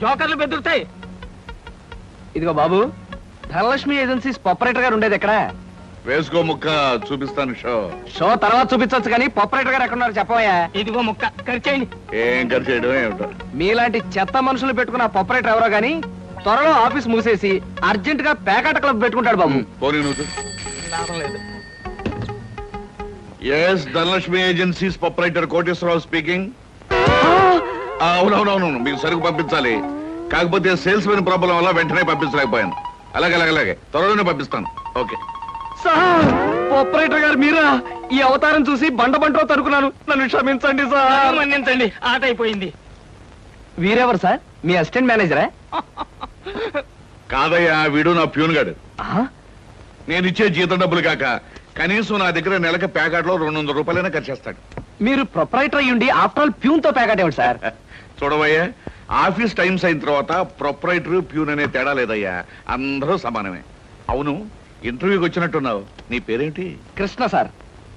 జోకర్లు బెదురుతాయి. ఇదిగో బాబు, Dhanalakshmi agencies operator గారు ఉండేది ఎక్కడ? వేసుకో ముక్క చూపిస్తాను. షో తర్వాత చూపించవచ్చు కానీ ఆపరేటర్ గారు ఎక్కడున్నారు చెప్పవయ్యా. ఇదిగో ముక్క ఖర్చేయండి. ఏం ఖర్చు చేయడం ఏమిటో. మీలాంటి చెత్త మనుషులు పెట్టుకున్న ఆపరేటర్ ఎవరో గానీ త్వరలో ఆఫీస్ మూసేసి అర్జెంట్ గా పేకాట క్లబ్ పెట్టుకుంటాడు బాబు. పోనీ నువ్వు. లాభం లేదు. Yes, Dhanalakshmi agencies proprietor Koteswararao speaking. అవునవునవును, మీకు సరుకు పంపించాలి. కాకపోతే సేల్స్ మెన్ ప్రాబ్లం వల్ల వెంటనే పంపించలేకపోయాను. అలాగే త్వరలోనే పంపిస్తాను. ఓకే సార్, ఆపరేటర్ గారు మీరా? ఈ అవతారం చూసి బండబంటో తరుకున్నాను, నన్ను క్షమించండి సార్. మన్నించండి, ఆట అయిపోయింది. వీరెవరు సార్? మీ అసిస్టెంట్ మేనేజరా? కాదయ్యా, వీడు నా ప్యూన్ గాడు. నేను ఇచ్చే జీతం డబ్బులు కాక కనీసం నా దగ్గర నెలకి ప్యాకెట్లో 200 రూపాయలైనా ఖర్చు చేస్తాడు. మీరు ప్రొపరైటర్ అయ్యుండి ఆఫ్టర్ ఆల్ ప్యూన్ తో ప్యాకెట్ ఏమిటి సార్? చూడవయ్యా, ఆఫీస్ టైమ్స్ అయిన తర్వాత ప్రొపరైటర్ ప్యూన్ అనే తేడా లేదయ్యా, అందరూ సమానమే. అవును, ఇంటర్వ్యూకి వచ్చినట్టున్నావు. నీ పేరేంటి? కృష్ణ సార్.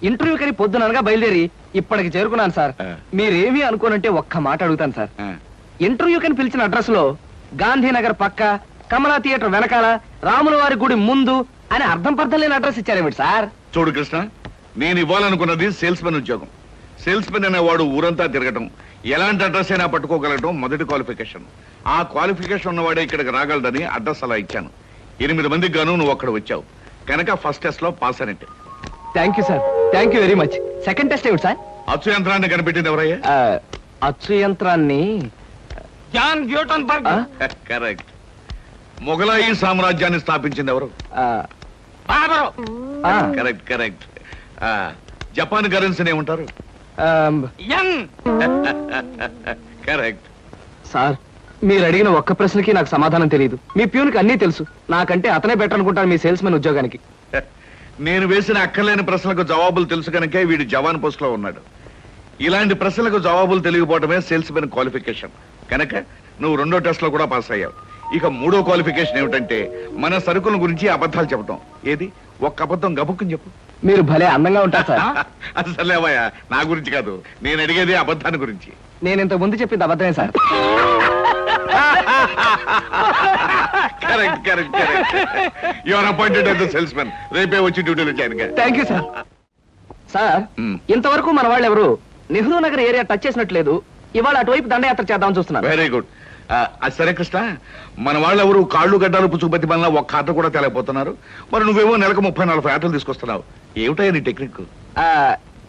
ఇంటర్వ్యూ కని పొద్దుననగా బయలుదేరి ఇప్పటికి చేరుకున్నాను సార్. మీరేమీ అనుకోనంటే ఒక్క మాట అడుగుతాను సార్. ఇంటర్వ్యూ కని పిలిచిన అడ్రస్ లో గాంధీనగర్ పక్క, కమలా థియేటర్ వెనకాల, రాముల వారి గుడి ముందు అని అర్థం పర్థం లేని అడ్రస్ ఇచ్చారేమిటి సార్? చూడు కృష్ణ, నేను ఇవ్వాలనుకున్నది సేల్స్ మెన్ ఉద్యోగం. సేల్స్ మెన్ అనేవాడు ఊరంతా తిరగటం, ఎలాంటి అడ్రస్ అయినా పట్టుకోగలగటం మొదటి క్వాలిఫికేషన్. ఆ క్వాలిఫికేషన్ ఉన్నవాడే ఇక్కడికి రాగలడని అడ్రస్ అలా ఇచ్చాను. 8 మందికి గాను నువ్వు అక్కడ వచ్చావు కనుక ఫస్ట్ టెస్ట్ లో పాస్ అనేట్టు. Thank you sir, thank you very much. Second test ఏమిటి సార్? అచ్చు యంత్రాన్ని కనిపెట్టింది ఎవరయ్యా? అచ్చు యంత్రాన్ని జాన్ గ్యూటన్బర్గ్. కరెక్ట్. మొఘలాయి సామ్రాజ్యాన్ని స్థాపించింది ఎవరు? బాబరు. కరెక్ట్. జపాన్ కరెన్సీని ఏమంటారు? యన్. కరెక్ట్. సార్, మీరు అడిగిన ఒక్క ప్రశ్నకి నాకు సమాధానం తెలియదు. మీ ప్యూన్కి అన్నీ తెలుసు. నాకంటే అతనే బెటర్ అనుకుంటాను మీ సేల్స్ మెన్ ఉద్యోగానికి. నేను వేసిన అక్కర్లేని ప్రశ్నలకు జవాబులు తెలుసు కనుకే వీడు జవాన్ పోస్ట్ లో ఉన్నాడు. ఇలాంటి ప్రశ్నలకు జవాబులు తెలియకపోవడమే సేల్స్ మెన్ క్వాలిఫికేషన్. కనుక నువ్వు 2వ టెస్ట్ లో కూడా పాస్ అయ్యావు. ఇక 3వ క్వాలిఫికేషన్ ఏమిటంటే మన సరుకుల గురించి అబద్ధాలు చెప్పడం. ఏది? ఒక్క అబద్ధం గబుక్కుని చెప్పు. మీరు భలే అందంగా ఉంటారు సార్. అసలేవయ్యా, నా గురించి కాదు, నేను అడిగేది అబద్ధాన్ని గురించి. నేను ఇంతకు ముందు చెప్పింది అబద్ధమే sir. Correct. You are appointed as the salesmen. రేపే వచ్చి డ్యూటీలో జాయిన్ గా. Thank you sir. సార్, ఇంతవరకు మన వాళ్ళు ఎవరు నెహ్రూ నగర్ ఏరియా టచ్ చేసినట్లేదు. ఇవాళ అటువైపు దండయాత్ర చేద్దామని చూస్తున్నారు. Very good. అది సరే కృష్ణ, మన వాళ్ళు ఎవరు కాళ్ళు గడ్డాలు పుచ్చుకుపతి వల్ల ఒక్క ఆట కూడా తేలేకపోతున్నారు. మరి నువ్వేమో నెలకు 30-40 ఆటలు తీసుకొస్తున్నావు. ఏమిటయ్యా నీ టెక్నిక్?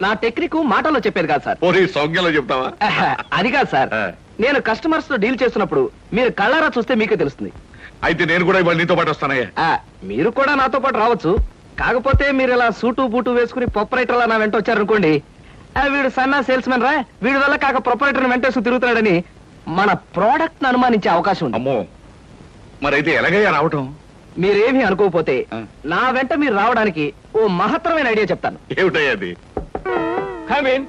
నా టెక్నిక్ మాటల్లో చెప్పేది కాదు సార్. ఓరి సౌజ్ఞలో చెప్తావా? అది కాదు సార్, నేను కస్టమర్స్ తో డీల్ చేస్తున్నప్పుడు మీరు కళ్ళారా చూస్తే మీకే తెలుస్తుంది. అయితే నేను కూడా ఇవాళ నీతో పాటు వస్తానయ్యా. మీరు కూడా నాతో పాటు రావచ్చు. కాకపోతే మీరు ఇలా సూటు బూటు వేసుకుని ప్రొపరైటర్ నా వెంట వచ్చారనుకోండి, వీడు సన్నా సేల్స్ మెన్ రా, వీడి వల్ల కాక ప్రొపరైటర్ వెంటేసు తిరుగుతున్నాడని మన ప్రోడక్ట్ ను అనుమానించే అవకాశం ఉంది. అమ్మో, మరైతే ఎలాగయ్యా రావటం? మీరేమీ అనుకోకపోతే నా వెంట మీరు రావడానికి ఓ మహత్తరమైన ఐడియా చెప్తాను. ఏమిటయ్యా అది? Come in.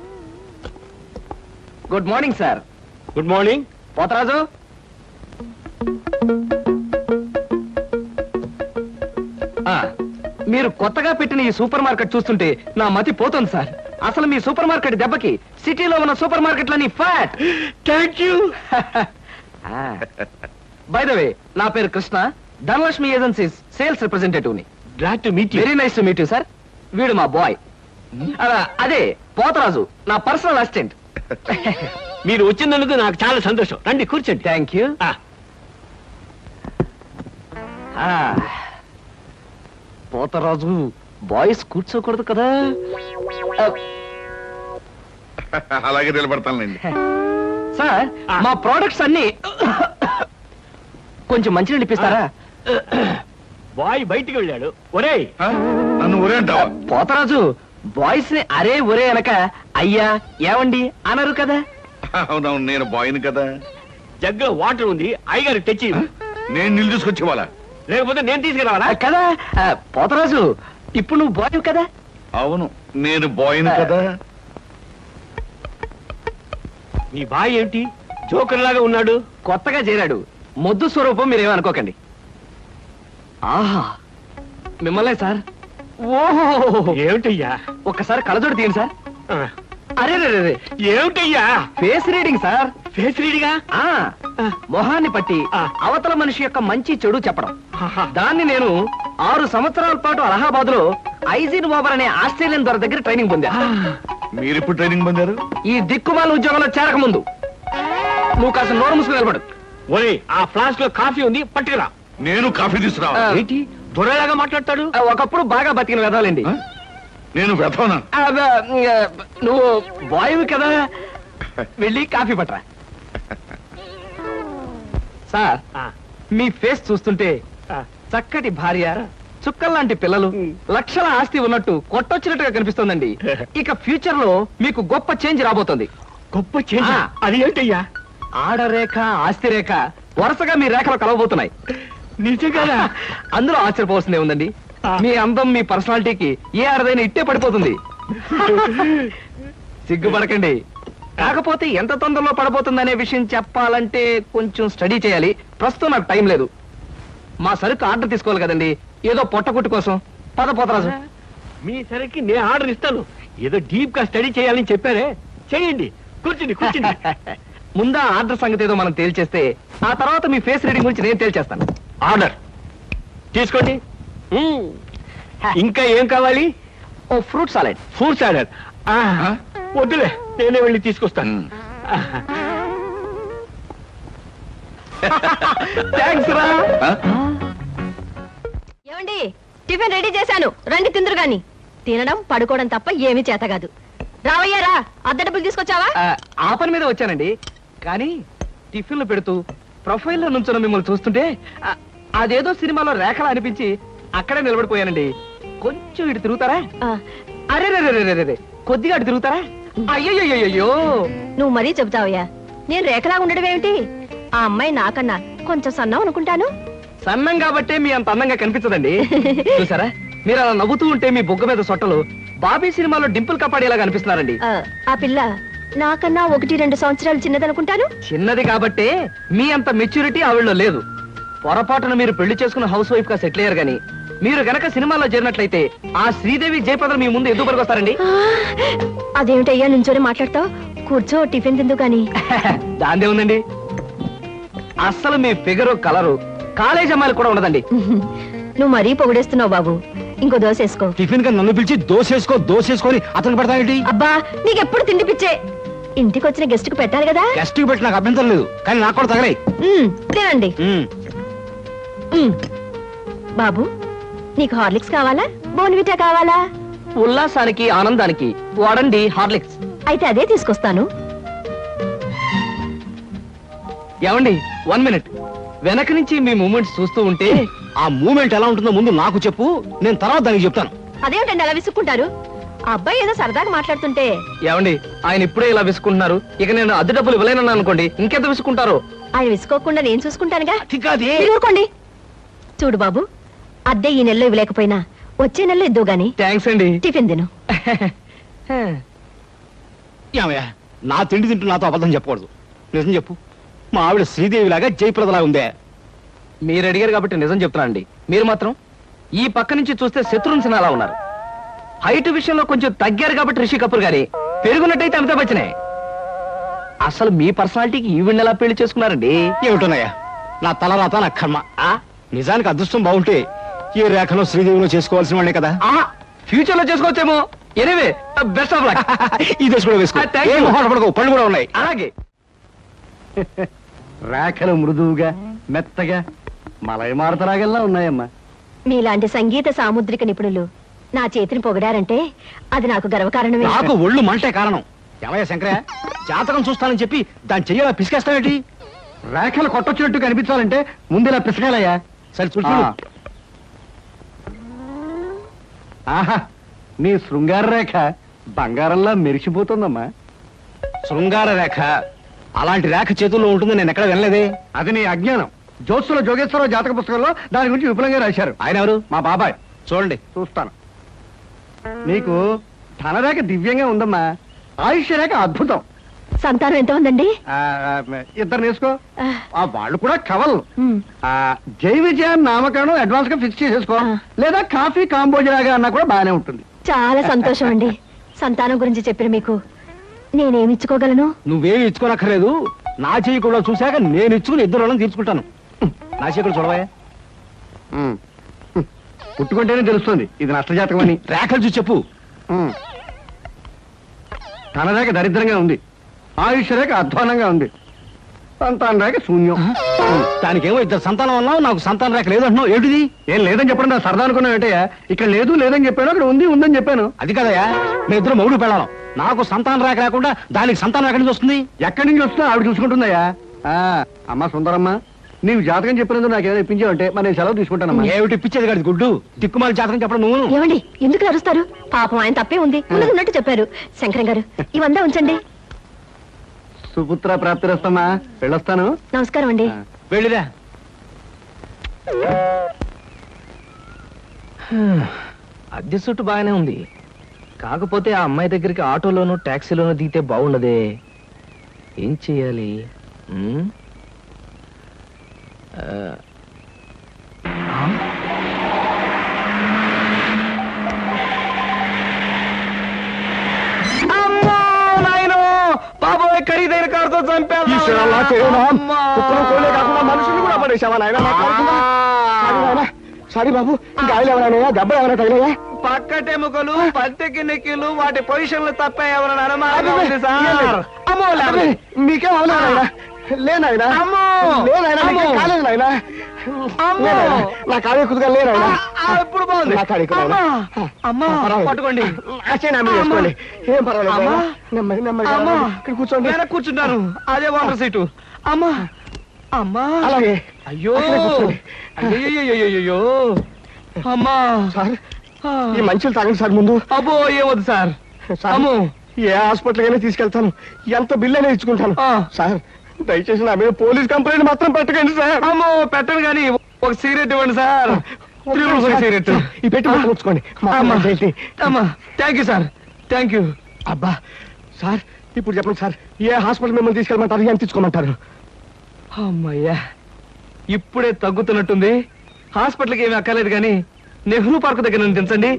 Good morning sir. Good morning. Potharaju, మీరు కొత్తగా పెట్టిన ఈ సూపర్ మార్కెట్ చూస్తుంటే నా మతి పోతుంది సార్. అసలు మీ సూపర్ మార్కెట్ దెబ్బకి సిటీలో ఉన్న సూపర్ మార్కెట్లన్నీ ఫ్యాట్. Thank you. By the way, నా పేరు Krishna, Dhanalakshmi agencies sales representative ని. Glad to meet you. Very nice to meet you sir. వీడు మా బాయ్. అదే పోతరాజు, నా పర్సనల్ అసిస్టెంట్. మీరు వచ్చినందుకు నాకు చాలా సంతోషం. రండి కూర్చోండి. Thank you. పోతరాజు, బాయ్స్ కూర్చోకూడదు కదా. అలాగే నిలబడతానండి. సార్, మా ప్రోడక్ట్స్ అన్ని కొంచెం మంచినీళ్ళు ఇప్పిస్తారా? బాయ్ బయటికి వెళ్ళాడు. ఒరేయ్, నన్ను ఒరే అంటావా? పోతరాజు, బాయ్స్ ని అరే ఒరే అనక అయ్యా ఏమండి అనరు కదా. అవునవును, నేను బాయ్ని కదా. జగ్గులో వాటర్ ఉంది, అయ్యగారు తెచ్చి. నేను నీళ్ళు తీసుకొచ్చి వాళ్ళ, లేకపోతే నేను తీసుకురావాలా? కదా పోతరాజు, ఇప్పుడు నువ్వు బాయ్ కదా. అవును, నేను బాయ్ని కదా. మీ బాయ్ ఏంటి జోకర్ లాగా ఉన్నాడు? కొత్తగా చేరాడు, మొద్దు స్వరూపం. మీరేమనుకోకండి. ఆహా, మిమ్మల్నే సార్. ఓహో, ఏమిటయ్యా? ఒక్కసారి కళ్ళజోడు తీయండి సార్. అరే ఏమిటయ్యా ఫేస్ రీడింగ్ సార్. ఫేస్ రీడిగా ఆ మొహాన్ని పట్టి ఆ. అవతల మనిషి యొక్క మంచి చెడు చెప్పడం. దాన్ని నేను 6 సంవత్సరాల పాటు అలహాబాద్ లో ఐజిన్ ఓవర్ అనే ఆస్ట్రేలియన్ దొర దగ్గర ట్రైనింగ్ పొందా. మీరు ఇప్పుడు ట్రైనింగ్ పొందారు? ఈ దిక్కుమాల ఉద్యోగంలో చేరక ముందు. నువ్వు కాస్త నోరు మూసుకుని నిలబడు. ఒరే ఆ ఫ్లాస్క్ లో కాఫీ ఉంది పట్టుకురా. నేను కాఫీ తీసుకురావా? ఏంటి దొరలాగా మాట్లాడతాడు? ఒకప్పుడు బాగా బతికిన వెదాలండి. ఆ? నేను వెతవనా? నువ్వు బాయ్వి కదా, వెళ్ళి కాఫీ పట్టరా. సార్ ఆ, మీ ఫేస్ చూస్తుంటే ఆ. చక్కటి భార్య, చుక్కల్లాంటి పిల్లలు, లక్షల ఆస్తి ఉన్నట్టు కొట్టొచ్చినట్టుగా కనిపిస్తోందండి. ఇక ఫ్యూచర్ లో మీకు గొప్ప చేంజ్ రాబోతోంది. గొప్ప చేంజ్. ఆ. అది ఏంటయ్యా? ఆడరేఖ, ఆస్తి రేఖ వరుసగా మీ రేఖలు కలవబోతున్నాయి. నిజంగా? అందులో ఆశ్చర్యపోవాల్సిందే ఉందండి. ఆ. మీ అందం, మీ పర్సనాలిటీకి ఏ ఆడదైనా ఇట్టే పడిపోతుంది. సిగ్గుపడకండి. కాకపోతే ఎంత తొందరలో పడబోతుందనే విషయం చెప్పాలంటే కొంచెం స్టడీ చేయాలి. ప్రస్తుతం నాకు టైం లేదు. మా సరుకు ఆర్డర్ తీసుకోవాలి కదండి, ఏదో పొట్టకుట్టు కోసం. పద పోతరాజు. మీ సరికి నేను ఆర్డర్ ఇస్తాను. ఏదో డీప్ గా స్టడీ చేయాలని చెప్పారే, చేయండి. కూర్చుని కూర్చుని. ముందా ఆర్డర్ సంగతి ఏదో మనం తేల్చేస్తే ఆ తర్వాత మీ ఫేస్ రీడింగ్ గురించి నేను తేల్చేస్తాను. ఆర్డర్ తీసుకోండి. ఇంకా ఏం కావాలి? ఓ ఫ్రూట్ సాలెడ్. Fruits order. వద్దులే, నేనే వెళ్ళి తీసుకొస్తాను. థ్యాంక్స్ రా. ఏమండి, టిఫిన్ రెడీ చేశాను, రండి తిందురు గాని. తినడం పడుకోవడం తప్ప ఏమీ చేత కాదు. రావయ్యారా, అద్దె డబ్బులు తీసుకొచ్చావా? ఆ పని మీద వచ్చానండి. కానీ టిఫిన్లు పెడుతూ ప్రొఫైల్లో నుంచున్న మిమ్మల్ని చూస్తుంటే అదేదో సినిమాలో రేఖలా అనిపించి అక్కడే నిలబడిపోయానండి. కొంచెం ఇటు తిరుగుతారా? ఆ, అరే రే కొద్దిగా అటు తిరుగుతారా? అయ్యో నువ్వు మరీ చెబుతావయ్యా. నేను రేఖలా ఉండడం ఏమిటి? ఆ అమ్మాయి నాకన్నా కొంచెం సన్నం అనుకుంటాను. సన్నం కాబట్టే మీ అంత అందంగా కనిపించదండి. చూసారా, మీరు అలా నవ్వుతూ ఉంటే మీ బొగ్గ మీద సొట్టలు బాబీ సినిమాలో డింపుల్ కపాడేలాగా అనిపిస్తున్నారండి. ఆ పిల్ల నాకన్నా 1-2 సంవత్సరాలు చిన్నదనుకుంటాను. చిన్నది కాబట్టే మీ అంత మెచ్యూరిటీ ఆవిడలో లేదు. పొరపాటున మీరు పెళ్లి చేసుకున్న హౌస్ వైఫ్ గా సెటిల్ అయ్యారు గాని మీరు గనక సినిమాలో చేరినట్లయితే ఆ శ్రీదేవి జయప్రద మీ ముందు ఎందుకు పనికొస్తారండి? అదేమిటయ్యా నుంచోనే మాట్లాడతావు? కూర్చో, టిఫిన్ తిందు గాని. దాందే ఉందండి. అస్సలు మీ ఫిగరు, కలరు కాలేజ్ అమ్మాయిలు కూడా ఉండదండి. నువ్వు మరీ పొగిడేస్తున్నావు బాబు. ఇంకో దోశ వేసుకో. టిఫిన్ గా నన్ను పిలిచి దోసేసుకొని అతను పెడతావేంటి? అబ్బా, నీకెప్పుడు తిండి పిచ్చే. ఇంటికి వచ్చిన గెస్ట్ కు పెట్టాలి కదా. గెస్ట్ కి పెట్టి నాకు అభ్యంతరం లేదు, కానీ నాకు కూడా తగలే. తినండి. బాబు, నీకు హార్లిక్స్ కావాలా, బోన్విటా కావాలా? ఉల్లాసానికి, ఆనందానికి వాడండి హార్లిక్స్. అయితే అదే తీసుకొస్తాను. ఏమండి, 1 మినిట్. వెనక నుంచి మీ మూమెంట్స్ చూస్తూ ఉంటే ఆ మూమెంట్ ఎలా ఉంటుందో ముందు నాకు చెప్పు, నేను తర్వాత దానికి చెప్తాను. అదేమిటండి అలా విసుక్కుంటారు? ఆ అబ్బాయి ఏదో సరదాగా మాట్లాడుతుంటే. ఏమండి, ఆయన ఇప్పుడే ఇలా విసుకుంటున్నారు. ఇక నేను అద్దె డబ్బులు ఇవ్వలేనన్నా అనుకోండి, ఇంకెంత విసుకుంటారు? ఆయన విసుకోకుండా నేను చూసుకుంటానుగా. అది కాదే. మీరు ఊరుకోండి. చూడు బాబు, అద్దె ఈ నెలలో ఇవ్వలేకపోయినా వచ్చే నెలలో ఇద్దు గాని. థ్యాంక్స్ అండి. టిఫిన్ తిను. ఏమయ్యా, నా తిండి తింటూ నాతో అబద్ధం చెప్పకూడదు. నిజం చెప్పు, మా ఆవిడ శ్రీదేవి లాగా జయప్రదలా ఉందే? మీరు అడిగారు కాబట్టి నిజం చెప్తున్నానండి. మీరు మాత్రం ఈ పక్క నుంచి చూస్తే శత్రుఘ్న సిన్హా అలా ఉన్నారు. హైట్ విషయంలో కొంచెం తగ్గారు కాబట్టి రిషి కపూర్ గారి, పెరుగున్నట్టయితే అమితాబ్ బచ్చనే. అసలు మీ పర్సనాలిటీకి ఈవిడ్ని ఎలా పెళ్లి చేసుకున్నారండి? ఏమిటోనయ్యా, నా తలరాత నా కర్మ. నిజానికి అదృష్టం బాగుంటే ఈ రేఖలో శ్రీదేవిలో చేసుకోవాల్సిన వాళ్ళే కదా. ఫ్యూచర్ లో చేసుకోవచ్చేమో. Anyway, best of luck. ఈ దశ కూడా వేసుకో. Thank you. ఏం మొహాట పడకు, పళ్ళు కూడా ఉన్నాయి. అలాగే. రేఖలు మృదువుగా, మెత్తగా మలయమారుతరాగల్లా ఉన్నాయమ్మా. మీలాంటి సంగీత సాముద్రిక నిపుణులు నా చేతిని పొగిడారంటే అది నాకు గర్వకారణమే. నాకు ఒళ్ళు మంటే కారణం. ఏమయ్యా శంకరయ్య, జాతకం చూస్తానని చెప్పి దాని చెయ్యాల పిసికేస్తావేంటి? రేఖలు కొట్టొచ్చినట్టు కనిపించాలంటే ముందు ఇలా పిసకాలయ్యా. సరే చూడు. ఆహా, నీ శృంగార రేఖ బంగారంలా మెరిసిపోతుందమ్మా. శృంగార రేఖ అలాంటి రేఖ చేతుల్లో ఉంటుంది నేను ఎక్కడ వినలేదే. అది నీ అజ్ఞానం. జోత్సుల జోగేశ్వరరావు జాతక పుస్తకంలో దాని గురించి విపులంగా రాశారు. ఆయన ఎవరు? మా బాబాయ్. చూడండి. చూస్తాను. నీకు ధనరేఖ దివ్యంగా ఉందమ్మా. ఆయుష్య రేఖ అద్భుతం. సంతానం ఎంత ఉందండి? ఇద్దరు నేసుకో. వాళ్ళు కూడా కవలు. ఉమ్. జై విజయాన్ని నామకరణం అడ్వాన్స్ గా ఫిక్స్ చేసేసుకో. లేదా కాఫీ కాంబోజ్ లాగా అన్నా కూడా బాగానే ఉంటుంది. చాలా సంతోషం అండి. సంతానం గురించి చెప్పిన మీకు నేనేమి ఇచ్చుకోగలను? నువ్వేమి ఇచ్చుకోనక్కర్లేదు. నా చెయ్యి కూడా చూశాక నేను ఇచ్చుకుని ఇద్దరు వాళ్ళని తీర్చుకుంటాను. నా చెయ్యి కూడా చూడవా. పుట్టుకుంటేనే తెలుస్తుంది ఇది నష్టజాతకం అని. రేఖలు చూసి చెప్పు. తన రేఖ దరిద్రంగా ఉంది, ఆయుష్ రేఖ అధ్వానంగా ఉంది, సంతాన రేఖ శూన్యం. దానికేమో ఇద్దరు సంతానం అన్నావు, నాకు సంతాన రేఖ లేదంటున్నావు. ఏమిటిది? ఏం లేదని చెప్పడం నా సరదా అనుకున్నావు ఏంటయ్యా? ఇక్కడ లేదు లేదని చెప్పాను, అక్కడ ఉంది ఉందని చెప్పాను. అది కదయా, మీ ఇద్దరు మొగుడు పెళ్ళాం. నాకు సంతాన రేఖ లేకుండా దానికి సంతానం ఎక్కడి నుంచి వస్తుంది? ఎక్కడి నుంచి వస్తున్నా ఆవిడ చూసుకుంటుందయ్యా. అమ్మా సుందరమ్మ, నీవు జాతకం చెప్పినందుకు నాకు ఏదో ఇప్పించావంటే మరి నేను సెలవు తీసుకుంటానమ్మా. ఏమిటి ఇప్పించేది కాదు గుడ్డు, తిక్కుమాలి జాతకం చెప్పడం నువ్వు. ఏమండి, ఎందుకు అరుస్తారు? పాపం ఆయన తప్పే ఉంది, ఉన్నట్టు చెప్పారు. శంకరం గారు, ఇవంతా ఉంచండి. సుపుత్ర ప్రాప్తిరస్తమ్మా, వెళ్ళొస్తాను. నమస్కారం అండి. వెళ్ళిరా. అద్దె సుట్టు బాగానే ఉంది, కాకపోతే ఆ అమ్మాయి దగ్గరికి ఆటోలోను టాక్సీలోను దిగితే బాగుండదే. ఏం చెయ్యాలి? ఉమ్? ఆ. అమ్మో నాయనో, బాబోయ్, ఖరీదైన కారుతో చంపాను. మనుషులు కూడా పడేసావా నాయన? సారీ బాబు, గాయలు ఎవరైనా దెబ్బలు ఎవరైనా తగిలాయా? పక్కటెముకలు, పత్తెకి నెక్కిలు, వాటి పొజిషన్లు తప్ప ఎవరైనా అనుమానం ఉంది సార్. అమ్మో, మీకేం అవలేదా? లేనాయనా, అమ్మో! లేనాయనా, అమ్మో! కాలేదు నాయనా. అమ్మో! నా కాడే కుదుగా లేనాయనా. ఇప్పుడు బాగుంది. నా కాడే అమ్మా! అమ్మా, పట్టుకోండి. చేసుకోండి, ఏం పర్వాలేదు. అమ్మా! నెమ్మది నెమ్మది అమ్మా! ఇక్కడ కూర్చోండి. వెనక్కి కూర్చుంటాను, అదే వాటర్ సీటు. అమ్మా, అమ్మా, అలాగే. అయ్యో, అక్కడే కూర్చోండి. అయ్యో, అమ్మా. సార్, ఈ మంచులు తాగండి సార్ ముందు. అబ్బో, ఏమొద్దు సార్. సార్, అమ్మో. ఏ హాస్పిటల్ అయినా తీసుకెళ్తాను, ఎంత బిల్ అయినా ఇచ్చుకుంటాను. ఆ. సార్, దయచేసి నా మీద పోలీస్ కంప్లైంట్ మాత్రం పెట్టకండి సార్. అమ్మో, పెట్టను కానీ ఒక సిగరెట్ ఇవ్వండి సార్. సిగరెట్ ఈ పెట్టి ఉంచుకోండి. అమ్మా, thank you sir, thank you. అబ్బా సార్, ఇప్పుడు చెప్పండి సార్, ఏ హాస్పిటల్ మిమ్మల్ని తీసుకెళ్ళమంటారు, ఎంత తీసుకోమంటారు? అమ్మయ్యా, ఇప్పుడే తగ్గుతున్నట్టుంది. హాస్పిటల్కి ఏమీ అక్కర్లేదు కానీ నెహ్రూ పార్క్ దగ్గర నన్ను దించండి.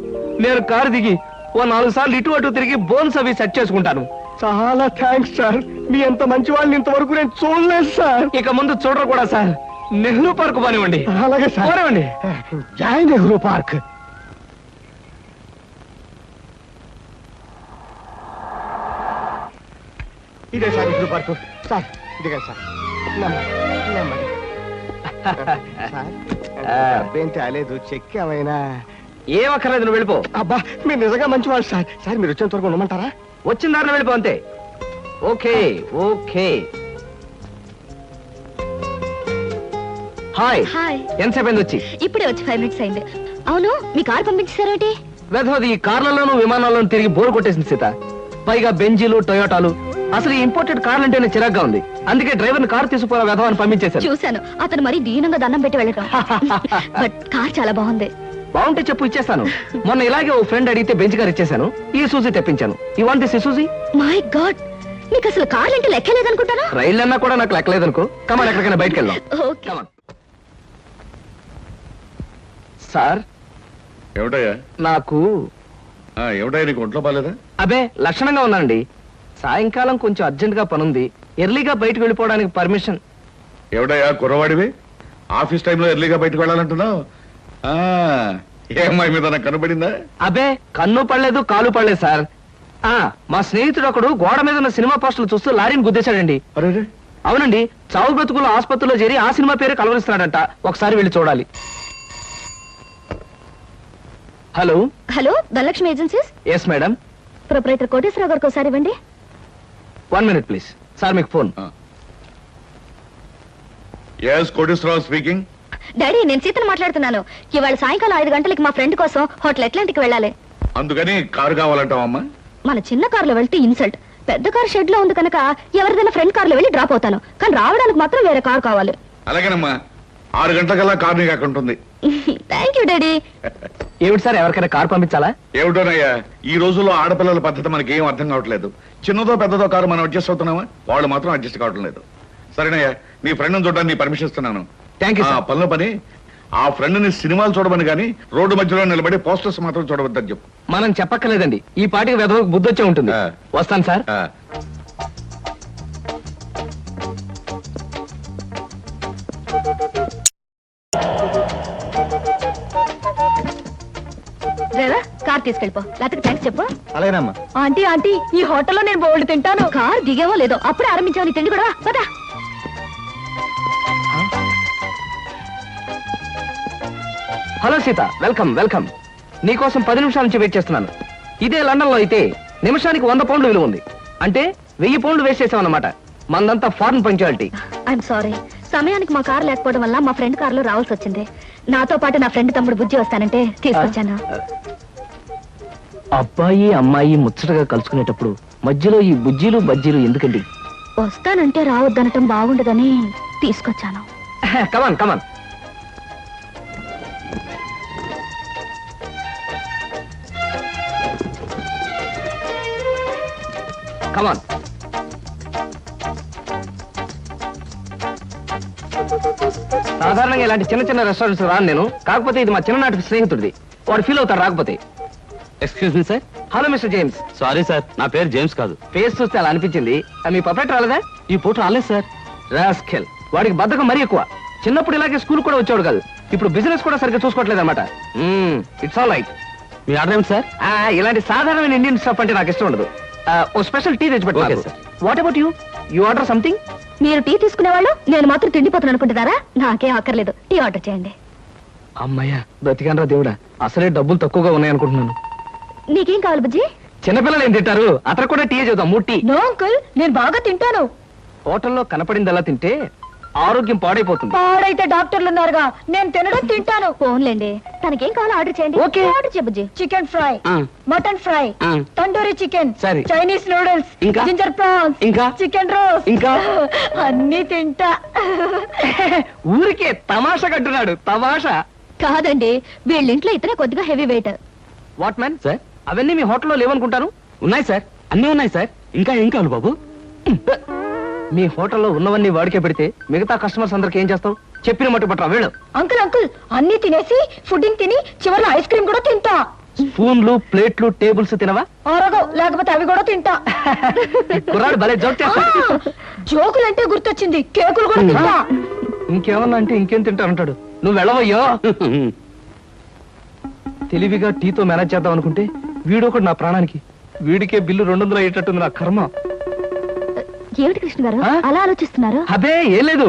నేను కారు దిగి ఓ 4 సార్లు ఇటు అటు తిరిగి బోన్స్ అవి సెట్ చేసుకుంటాను. చాలా థ్యాంక్స్ సార్, మీ ఎంత మంచి వాళ్ళని ఇంతవరకు నేను చూడలేదు సార్. ఇక ముందు చూడరు కూడా సార్. నెహ్రూ పార్క్ పనివ్వండి. అలాగే సార్, పోనివ్వండి. జై నెహ్రూ పార్క్. ఇదే సార్ నెహ్రూ పార్క్. సార్ ఇదిగా సార్, నెమ్మది నెమ్మది. సార్, డబ్బేం తేలేదు, చెక్ ఏమైనా? ఏం అక్కర్లేదు, నువ్వు వెళ్ళిపో. అబ్బా, మీరు నిజంగా మంచివాళ్ళు సార్. సార్, మీరు వచ్చేంత వరకు ఉండమంటారా? వచ్చిన దారిలో వెళ్ళిపో అంతే. Okay okay. Hi, hi. ఎంతసేపు అయింది వచ్చి? ఇప్పుడే వచ్చి 5 minutes అయింది. అవును, మీ కారు పంపించారేంటి? వెధవది ఈ కార్లలోను విమానాల్లోనూ తిరిగి బోర్ కొట్టేసింది సీత. పైగా బెంజీలు, టొయోటాలు. అసలు ఈ ఇంపోర్టెడ్ కార్లు అంటేనే చిరాగ్గా ఉంది. అందుకే డ్రైవర్ని కారు తీసుకుపోయిన వెధవని పంపించేశాను. చూశాను, అతను మరి దీనంగా దండం పెట్టి వెళ్ళటం. బట్ కార్ చాలా బాగుంది. బాగుంటే చెప్పు, ఇచ్చేస్తాను. మొన్న ఇలాగే ఓ ఫ్రెండ్ అడిగితే బెంచ్ కార్ ఇచ్చేశాను. ఈ సూజీ తెప్పించాను. ఈ వాంట్ దిస్ సూజీ? మై గాడ్, మీకు అసలు కార్లు అంటే లెక్కలేదనుకుంటారా? రైళ్ళు అన్నా కూడా నాకు లెక్కలేదనుకో. కమాన్, ఎక్కడికైనా బయటకు వెళ్దాం. ఓకే. కమాన్. సార్, ఏమిటయ్యా? నాకు ఏమిటయ్యా, నీకు ఒంట్లో బాలేదా? అబే, లక్షణంగా ఉన్నానండి. సాయంకాలం కొంచెం అర్జెంట్ గా పనుంది. ఎర్లీగా బయటకు వెళ్ళిపోవడానికి పర్మిషన్. ఏమిటయ్యా కుర్రవాడివి, ఆఫీస్ టైంలో ఎర్లీగా బయటకు వెళ్ళాలంటున్నావు? ఏ అమ్మాయి మీద నాకు కనబడిందా? అబే, కన్ను పడలేదు, కాలు పడలేదు సార్. మా స్నేహితుడు ఒకడు గోడ మీద ఉన్న సినిమా పోస్టులు చూస్తూ లారీని గుద్దేశాడండి. అరే, అవునండి, చావు బ్రతుకులు ఆసుపత్రిలో చేరి ఆ సినిమా పేరు కలవరిస్తున్నాడంట. ఒకసారి వెళ్ళి చూడాలి. Hello hello, Dhanalakshmi agencies. Yes madam. Proprietor Koteswararao గారికి ఒకసారి ఇవ్వండి. 1 minute ప్లీజ్. సార్, మీకు phone. Yes, Koteswararao speaking. Daddy, నేను సీతను మాట్లాడుతున్నాను. ఇవాళ సాయంకాలం 5 గంటలకి మా ఫ్రెండ్ కోసం హోటల్ అట్లాంటిక్ వెళ్ళాలి. అందుకని కారు కావాలంటావమ్మా? మన చిన్న కారులో వెళ్తే ఇన్సల్ట్. పెద్ద కారు షెడ్ లో ఉంది కనుక ఎవరిదైనా ఫ్రెండ్ కారులో వెళ్ళి డ్రాప్ అవుతాను. కానీ రావడానికి మాత్రం వేరే కారు కావాలి. అలాగేనమ్మా, 6 గంటలకల్లా కారు నీకు అక్కడ ఉంటుంది. Thank you daddy. ఏమిటి సార్, ఎవరికైనా కారు పంపించాలా? ఏమిటోనయ్యా, ఈ రోజుల్లో ఆడపిల్లల పద్ధతి మనకి ఏం అర్థం కావట్లేదు. చిన్నదో పెద్దదో కారు మనం అడ్జస్ట్ అవుతున్నామా? వాళ్ళు మాత్రం అడ్జస్ట్ కావటం లేదు. సరేనయ్యా, నీ ఫ్రెండ్ చూడడానికి నీ పర్మిషన్ ఇస్తున్నాను. Thank you sir. పనిలో పని ఆ ఫ్రెండ్ ని సినిమాలు చూడమని కానీ రోడ్డు మధ్యలో నిలబడి పోస్టర్స్ మాత్రం చూడవద్దని చెప్పు. మనం చెప్పక్కర్లేదండి, ఈ పాటికి వెదవకు బుద్ధి వచ్చే ఉంటుంది. ఆ. వస్తాను సార్. ఆ, డ్రైవర్ కార్ తీసుకెళ్ళిపో, లేకపోతే థ్యాంక్స్ చెప్పు. అలాగేనమ్మా. ఆంటీ ఆంటీ, ఈ హోటల్లో నేను బోల్డ్ తింటాను. కార్ దిగేవో లేదో అప్పుడే ఆరంభించావు నీ తిండి కూడా. పదా. Hello Sita, welcome welcome. నీకోసం 10 నిమిషాల నుంచి వెయిట్ చేస్తున్నాను. ఇదే లండన్ లో అయితే నిమిషానికి 100 పౌండ్లు విలువ ఉంది. అంటే 1000 పౌండ్లు వేస్ట్ చేసామన్నమాట. మందంతా ఫారెన్ పంక్చువాలిటీ. ఐఎమ్ సారీ, సమయానికి మా కార్ లేకపోవడం వల్ల మా ఫ్రెండ్ కార్ లో రావాల్సి వచ్చింది. నాతో పాటు నా ఫ్రెండ్ తమ్ముడు బుజ్జి వస్తానంటే తీసుకొచ్చాను. అబ్బాయి అమ్మాయి ముచ్చటగా కలుసుకునేటప్పుడు మధ్యలో ఈ బుజ్జీలు బజ్జీలు ఎందుకండి? వస్తానంటే రావద్దనటం బాగుండదని తీసుకొచ్చాను. కమాన్ కమాన్. కమాన్. సాధారణంగా ఇలాంటి చిన్న చిన్న రెస్టారెంట్స్ రాను నేను. కాకపోతే ఇది మా చిన్ననాటి స్నేహితుడిది. వాడు ఫీల్ అవుతాడు రాకపోతే. Excuse me sir. Hello mister James. Sorry sir, నా పేరు జేమ్స్ కాదు. ఫేస్ చూస్తే అలా అనిపించింది. మీ పర్ఫెక్ట్ రాలేదా? ఈ పూట రాలేదు సార్. రాస్కెల్, వాడికి బద్ధకం మరీ ఎక్కువ. చిన్నప్పుడు ఇలాగే స్కూల్ కూడా వచ్చాడు కాదు. ఇప్పుడు బిజినెస్ కూడా సరిగ్గా చూసుకోవట్లేదు అనమాట. It's all right. Me order ఏమిటి సార్? ఇలాంటి సాధారణమైన ఇండియన్ స్టఫ్ అంటే నాకు ఇష్టం ఉండదు. ఓ స్పెషల్ టీ తెచ్చి Okay, పెట్టారు. sir. What about you? You order something? మీరు టీ తీసుకునేవాళ్ళు, నేను మాత్రం తిండిపోతాను అనుకుంటున్నారా? నాకేం అక్కర్లేదు, టీ ఆర్డర్ చేయండి. అమ్మయ్యా, బ్రతికానరా దేవుడా. అసలే డబ్బులు తక్కువగా ఉన్నాయనుకుంటున్నాను. నీకేం కావాలి బుజ్జి? చిన్నపిల్లలు ఏం తింటారు? అతను కూడా టీ చూద్దాం. 3 టీ. నో అంకుల్, నేను బాగా తింటాను. హోటల్లో కనపడిందలా తింటే ఆరోగ్యం పాడైపోతుంది. పాడైతే డాక్టర్లు ఉన్నారుగా, నేను తినడం తింటాను. ఫోన్లేండి, తనకేం కావాలో ఆర్డర్ చేయండి. Okay. ఆర్డర్ చేయ బుజ్జి. చికెన్ ఫ్రై, ఆ. మటన్ ఫ్రై, ఆ. తండూరి చికెన్, సరే. చైనీస్ నూడిల్స్, ఇంకా? జింజర్ ప్రాన్స్, ఇంకా? చికెన్ రోస్, ఇంకా? అన్ని తింటా. ఊరికే తమాషా కట్టున్నాడు. తమాషా కాదండి, వీళ్ళింట్లో ఇతనే కొద్దిగా heavy weight. What man sir? అవన్నీ మీ హోటల్లో లేవనుకుంటాను. ఉన్నాయి సార్, అన్నీ ఉన్నాయి సార్. ఇంకా ఏం కావాలి బాబు? మీ హోటల్లో ఉన్నవన్నీ వాడికే పెడితే మిగతా కస్టమర్స్ అందరికి ఏం చేస్తావు? చెప్పిన మట్టు పట్టరా వెళ్ళు. అంకుల్ అంకుల్, అన్ని తినేసి ఫుడ్డింగ్ తిని చివరిలో ఐస్ క్రీమ్ కూడా తింటా. స్పూన్లు ప్లేట్లు టేబుల్స్ తినవా? ఆరగో, లేకపోతే అవి కూడా తింటా. కుర్రాడు భలే జోక్ చేస్తాడు. జోకులంటే గుర్తొచ్చింది, కేకులు కూడా తింటా. ఇంకేమన్నా అంటే ఇంకేం తింటానంటాడు. నువ్వు వెళ్ళవయ్యో. తెలివిగా టీతో మేనేజ్ చేద్దాం అనుకుంటే వీడొకడు నా ప్రాణానికి. వీడికే బిల్లు 200 అయ్యేటట్టుంది నా కర్మ. ఏమిటి కృష్ణ గారు ఆ? అలా ఆలోచిస్తున్నారు? అదే ఏం లేదు.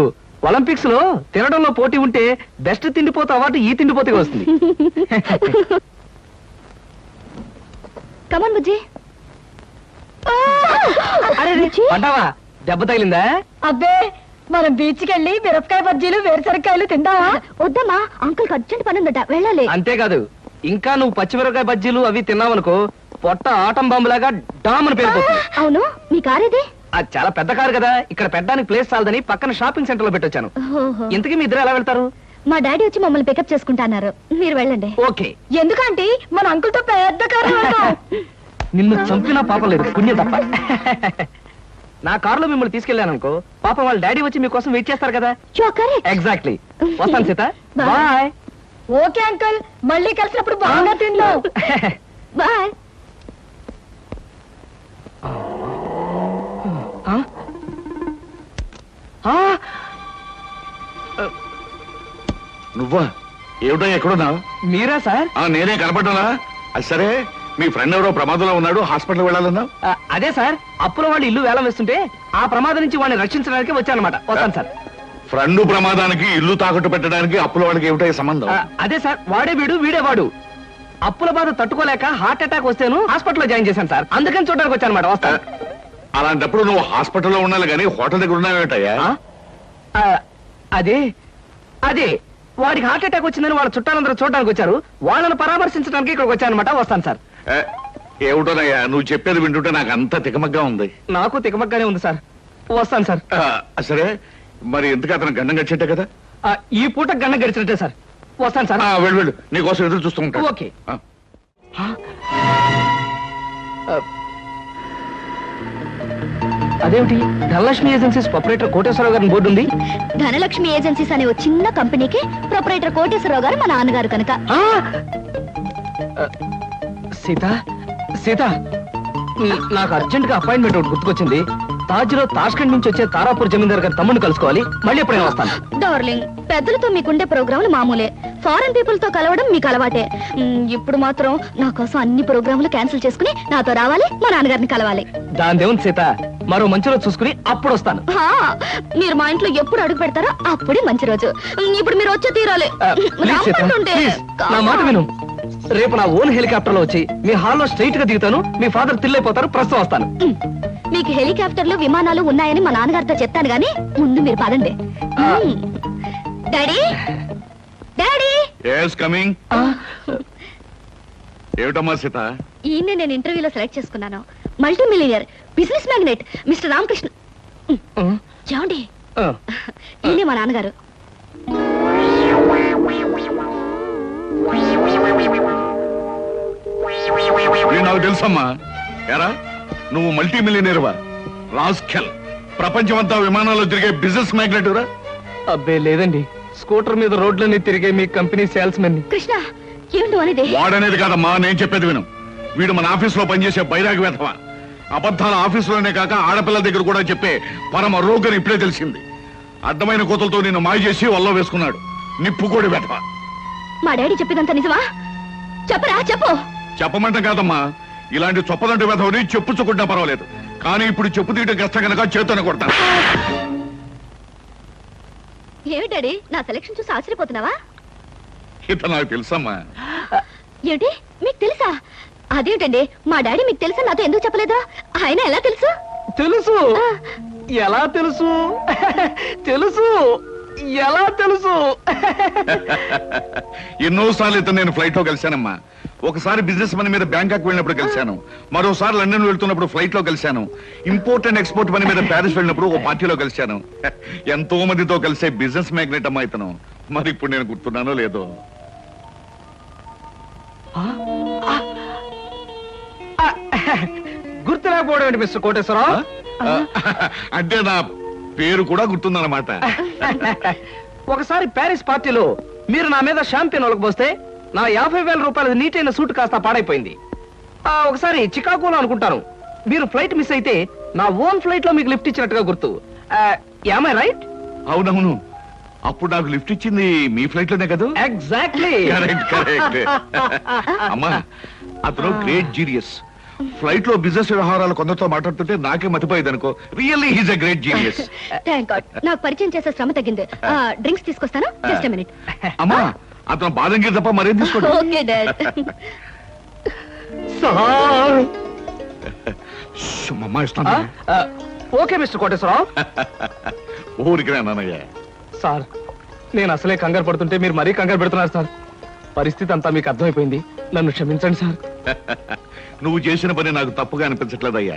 ఒలింపిక్స్ లో తినడంలో పోటీ ఉంటే బెస్ట్ తిండిపోతే అవార్డు ఈ తిండిపోతే వస్తుంది. కమన్ బుజ్జి. అరే అంటావా? దెబ్బ తగిలిందా? అబ్బే, మనం బీచ్ కి వెళ్ళి మిరపకాయ బజ్జీలు వేరుసరికాయలు తిందామా? వద్దమ్మా, అంకుల్ అర్జెంట్ పని ఉందట, వెళ్ళాలి. అంతేకాదు, ఇంకా నువ్వు పచ్చిమిరపకాయ బజ్జీలు అవి తిన్నావనుకో పొట్ట ఆటం బాంబులాగా డామ్ అని పేరుపోతుంది. అవును, మీ కారేది? అది చాలా పెద్ద కారు కదా, ఇక్కడ పెట్టడానికి ప్లేస్ చాలదని పక్కన షాపింగ్ సెంటర్ లో పెట్టొచ్చాను. ఓహో. ఇంతకీ మీ ఇద్దరు ఎలా వెళ్తారు? మా డాడీ వచ్చి మమ్మల్ని పికప్ చేసుకుంటా అన్నారు, మీరు వెళ్ళండి. ఓకే. ఎందుకంటే మన అంకుల్ తో పెద్ద కారు. నిన్ను చంపినా పాపం లేదు, పుణ్యం తప్ప. నా కారులో మిమ్మల్ని తీసుకెళ్లాను అనుకో, పాపం వాళ్ళ డాడీ వచ్చి మీకోసం వెయిట్ చేస్తారు కదా. ఎగ్జాక్ట్లీ. వస్తాను Sita. Bye. Bye. Okay uncle, మళ్ళీ కలిసినప్పుడు బాగా తిందాం. బాయ్. నువ్వా? ఏమిటో ఎక్కడున్నావు? మీరా సార్? నేనే కనపడ్డానా? అది సరే, మీ ఫ్రెండ్ ఎవరో ప్రమాదంలో ఉన్నాడు, హాస్పిటల్ వెళ్ళాలన్నావు. అదే సార్, అప్పుల వాళ్ళు ఇల్లు వేలం వేస్తుంటే ఆ ప్రమాదం నుంచి వాడిని రక్షించడానికి వచ్చానమాట. వస్తాను సార్. ఫ్రెండ్ ప్రమాదానికి ఇల్లు తాకట్టు పెట్టడానికి అప్పుల వాళ్ళకి ఏమిటో సంబంధం? అదే సార్, వాడే వీడు వీడే వాడు. అప్పుల బాధ తట్టుకోలేక హార్ట్ అటాక్ వస్తేను హాస్పిటల్లో జాయిన్ చేశాను సార్. అందుకని చూడడానికి వచ్చానమాట. వస్తాను. అలాంటప్పుడు నువ్వు హాస్పిటల్లో ఉండాలి కానీ హోటల్ దగ్గర ఉన్నావేటయ్యా? అదే అదే వాడికి హార్ట్ అటాక్ వచ్చిందని వాళ్ళ చుట్టాలందరూ చూడడానికి వచ్చారు. వాళ్ళని పరామర్శించడానికి ఇక్కడికి వచ్చానమాట. వస్తాను సార్. ఏమిటోనయ్యా నువ్వు చెప్పేది వింటుంటే నాకు అంతా తికమగ్గా ఉంది. నాకు తికమగ్గానే ఉంది సార్. వస్తాను సార్. సరే, మరి ఎందుకు అతను గండం గడిచేట్టే కదా? ఈ పూట గండ గడిచినట్టే సార్. వస్తాను సార్. వెళ్ళు వెళ్ళు, నీకోసం ఎదురు చూస్తూ ఉంటాను. ఓకే. ఆ. అదేమిటి ధనలక్ష్మి ఏజెన్సీస్ ప్రొపరేటర్ కోటేశ్వరరావు గారి బోర్డు ఉంది. ధనలక్ష్మి ఏజెన్సీస్ అనే ఒక చిన్న కంపెనీకి ప్రొపరేటర్ కోటేశ్వరరావు గారు మా నాన్నగారు కనుక. సీత సీత నాకు అర్జెంట్ గా అపాయింట్మెంట్ ఒకటి గుర్తుకొచ్చింది. తాజ్ లో తాష్కండ్ నుంచి వచ్చే తారాపూర్ జమీందార్ గారి తమ్ముడిని కలుసుకోవాలి. మళ్ళీ ఎప్పుడైనా వస్తాను. డార్లింగ్, పెద్దలతో మీకుండే ప్రోగ్రాములు మామూలే, ఫారెన్ పీపుల్ తో కలవడం మీకు అలవాటే. ఇప్పుడు మాత్రం నా కోసం అన్ని ప్రోగ్రాములు క్యాన్సిల్ చేసుకుని నాతో రావాలి, మా నాన్నగారిని కలవాలి. దాని దేవుని సీత, మరో మంచి రోజు చూసుకుని అప్పుడు వస్తాను. మీరు మా ఇంట్లో ఎప్పుడు అడుగు పెడతారో అప్పుడే మంచి రోజు. ఇప్పుడు మీరు వచ్చే తీరాలి. ప్లీజ్ సీత, ప్లీజ్, నా మాట విను. రేపు నా ఓన్ హెలికాప్టర్ లో వచ్చి మీ హాల్లో స్ట్రైట్ గా దిగుతాను. మీ ఫాదర్ తిల్లైపోతారు. ప్రస్తుతం వస్తాను. మీకు హెలికాప్టర్లు విమానాలు ఉన్నాయని మా నాన్నగారితో చెప్తాను గానీ ముందు మీరు పదండి. Daddy daddy yes coming. ఏమిటమ్మా సీత? ఈయన్ని నేను ఇంటర్వ్యూలో సెలెక్ట్ చేసుకున్నాను. Multi millionaire business magnate mister Ramakrishna. చూడండి, ఈయనే మా నాన్నగారు. నాకు తెలుసమ్మా. ఎరా, నువ్వు మల్టీ మిలియనీర్వా? రాస్కెల్, ప్రపంచమంతా విమానాల్లో తిరిగే బిజినెస్ మ్యాగ్నెట్ రా? అబ్బే లేదండి, స్కూటర్ మీద రోడ్లన్నీ తిరిగే మీ కంపెనీ సేల్స్ మెన్. కృష్ణ, ఏమిటో అనేది? వాడనేది కాదమ్మా, నేను చెప్పేది విను. వీడు మన ఆఫీస్ లో పనిచేసే బైరాగి వేధవా. అబద్ధాల ఆఫీసులోనే కాక ఆడపిల్లల దగ్గర కూడా చెప్పే పరమ రోగని ఇప్పుడే తెలిసింది. అడ్డమైన కోతలతో నిన్ను మాయ చేసి వల్ల వేసుకున్నాడు. నిప్పుకోడి వేధవా. మా డాడీ చెప్పేదంతా నిజమా? చెప్పరా, చెప్పు. చెప్పమంటే కాదమ్మా, ఇలాంటి చొప్పదంటే వేధవని చెప్పుచ్చుకుంటా పర్వాలేదు, కానీ ఇప్పుడు చెప్పు తీయడం కష్టం కనుక చేతోనే కొడతా. ఏమి డాడీ, నా సెలక్షన్ చూసి ఆశ్చర్యపోతున్నావా? ఇత నాకు తెలుసమ్మా. ఏమిటి, మీకు తెలుసా? అదేంటండి, మా డాడీ మీకు తెలుసా నాతో ఎందుకు చెప్పలేదు? ఆయన ఎలా తెలుసు? తెలుసు. ఎలా తెలుసు? తెలుసు. ఎలా తెలుసు? ఎన్నోసార్లు ఇతను నేను ఫ్లైట్ లో కలిశానమ్మా. ఒకసారి బిజినెస్ పని మీద బ్యాంకాక్ వెళ్ళినప్పుడు కలిశాను. మరోసారి లండన్ వెళ్తున్నప్పుడు ఫ్లైట్ లో కలిశాను. ఇంపోర్ట్ అండ్ ఎక్స్పోర్ట్ పని మీద ప్యారిస్ వెళ్ళినప్పుడు ఓ పార్టీలో కలిశాను. ఎంతో మందితో కలిసే బిజినెస్ మ్యాగ్నెట్ అమ్మా ఇతను. మరి ఇప్పుడు నేను గుర్తున్నానో లేదో. గుర్తు లేకపోవడం ఏంటి మిస్టర్ కోటేశ్వరరావు? అంటే నా పేరు కూడా గుర్తుందన్నమాట. ఒకసారి ప్యారిస్ పార్టీలో మీరు నా మీద షాంపియన్ ఒలకపోస్తే నా 50,000 రూపాయల నీటైన సూట్ కాస్త పాడైపోయింది. ఒకసారి చికాగోలో అనుకుంటాను మీరు ఫ్లైట్ మిస్ అయితే నా ఓన్ ఫ్లైట్ లో మీకు లిఫ్ట్ ఇచ్చినట్టుగా గుర్తు. Am I right? అవునవును, అప్పుడు నాకు లిఫ్ట్ ఇచ్చింది మీ ఫ్లైట్ లోనే కదా? ఎగ్జాక్ట్లీ. Correct correct. అమ్మా, అతను గ్రేట్ జీనియస్. ఫ్లైట్ లో బిజినెస్ వ్యవహారాలు కొందరితో మాట్లాడుతుంటే నాకే మతిపోయేది అనుకో. Really he's a great genius. Thank God, నాకు పరిచయం చేసే శ్రమ తగ్గింది. డ్రింక్స్ తీసుకొస్తాను, జస్ట్ ఎ మినిట్. అమ్మా, అతను బాదంగిరి తప్ప మరేం తీసుకోండి. Okay dad. Okay mister Koteswararao. ఊరికి నాన్నయ్య. సార్, నేను అసలే కంగారు పడుతుంటే మీరు మరీ కంగారు పెడుతున్నారు సార్. పరిస్థితి అంతా మీకు అర్థమైపోయింది. నన్ను క్షమించండి సార్. నువ్వు చేసిన పని నాకు తప్పుగా అనిపించట్లేదయ్యా.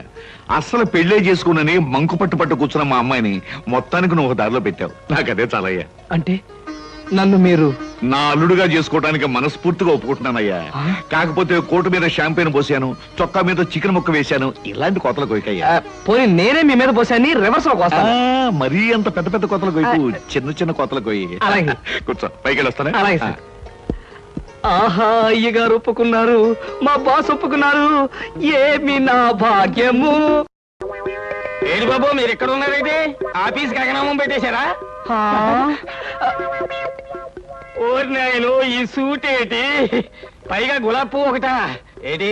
అస్సలు పెళ్లే చేసుకున్నని మంకు పట్టు కూర్చున్న మా అమ్మాయిని మొత్తానికి నువ్వు ఒక దారిలో పెట్టావు. నాకు అదే చాలయ్యా. అంటే నన్ను మీరు నా అల్లుడుగా చేసుకోవడానికి మనస్ఫూర్తిగా ఒప్పుకుంటున్నానయ్యా. కాకపోతే కోటు మీద షాంపెయిన్ పోసాను, చొక్కా మీద చికెన్ ముక్క వేశాను. ఇలాంటి కోతలు కొయ్యకయ్యా. పోయి నేనే మీ మీద పోసాన్ని రివర్స్ లో కోస్తాను. మరీ అంత పెద్ద పెద్ద కోతలు కొయ్యకు, చిన్న చిన్న కోతలు కొయ్యి. అలాగే. కూర్చో, పైకి వెళ్ళొస్తానే. అలాగే సార్. ఆహా, అయ్యగారు ఒప్పుకున్నారు, మా బాస్ ఒప్పుకున్నారు. ఏమి నా భాగ్యము. ఏంటి బాబు, మీరు ఎక్కడ ఉన్నారైతే? ఆఫీస్ గగనామం పెట్టేశారా? ఓరి నాయను, ఈ సూట్ ఏంటి, పైగా గులాబీ పువ్వు ఒకటా? ఏంటి,